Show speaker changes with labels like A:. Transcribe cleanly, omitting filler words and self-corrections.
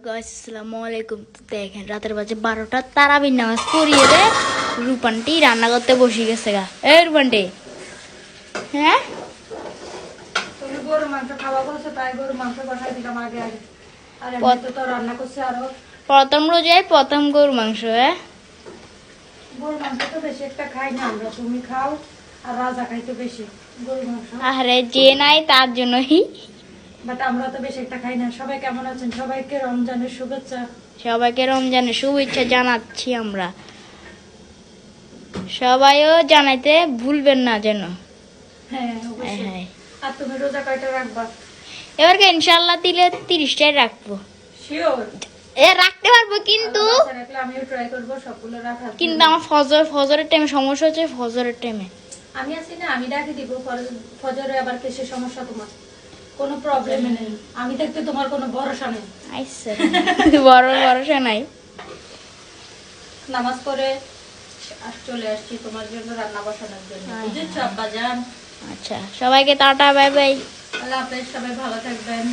A: Guys আসসালামু আলাইকুম। তো দেখেন রাতের বাজে 12টা, তারাবির নামাজ পড়িয়ে দে রূপান্টি রান্না করতে বসে গেছে গা। এ রূপান্টি, হ্যাঁ
B: তুমি গরু মাংস খাওয়া বলছো তাই গরু মাংস বানাই দিলাম আগে আগে। আর এমনি তো রান্না করছে আরো।
A: প্রথম রোজায় প্রথম গরু মাংস। হ্যাঁ
B: গরু মাংস তো বেশি একটা খাই না আমরা, তুমি খাও আর রাজা খাইতো বেশি গরু মাংস।
A: আরে যে নাই তার জন্যই।
B: বাট আমরা তো বেশি একটা খাই না। সবাই কেমন আছেন? সবাইকে রমজানের শুভেচ্ছা।
A: সবাইকে রমজানের শুভেচ্ছা জানাচ্ছি আমরা। সবাইও জানাইতে ভুলবেন না যেন।
B: হ্যাঁ অবশ্যই।
A: হ্যাঁ।
B: আর তুমি রোজা কয়টা রাখবা?
A: এবারকে ইনশাল্লাহ দিলে 30টাই রাখবো।
B: শিওর?
A: রাখতে পারবো কিন্তু
B: রাখলে আমিও ট্রাই করবো সবগুলো রাখার।
A: কিন্তু আমার ফজরের টাইমে সমস্যা হচ্ছে। ফজরের টাইমে
B: আমি আছি না, আমি রাখি দিব। ফজরে আবার কিসের সমস্যা তোমার? কোনো প্রবলেম নেই, আমি দেখতে তোমার কোনো ভরসা নেই।
A: আইসে বড় ভরসা নাই।
B: নামাজ পড়ে চলে আসছি তোমার জন্য রান্না বসানোর জন্য, বুঝেছো আব্বাজান?
A: আচ্ছা সবাইকে টাটা, বাই বাই।
B: আল্লাহ হাফেজ, সবাই ভালো থাকবেন।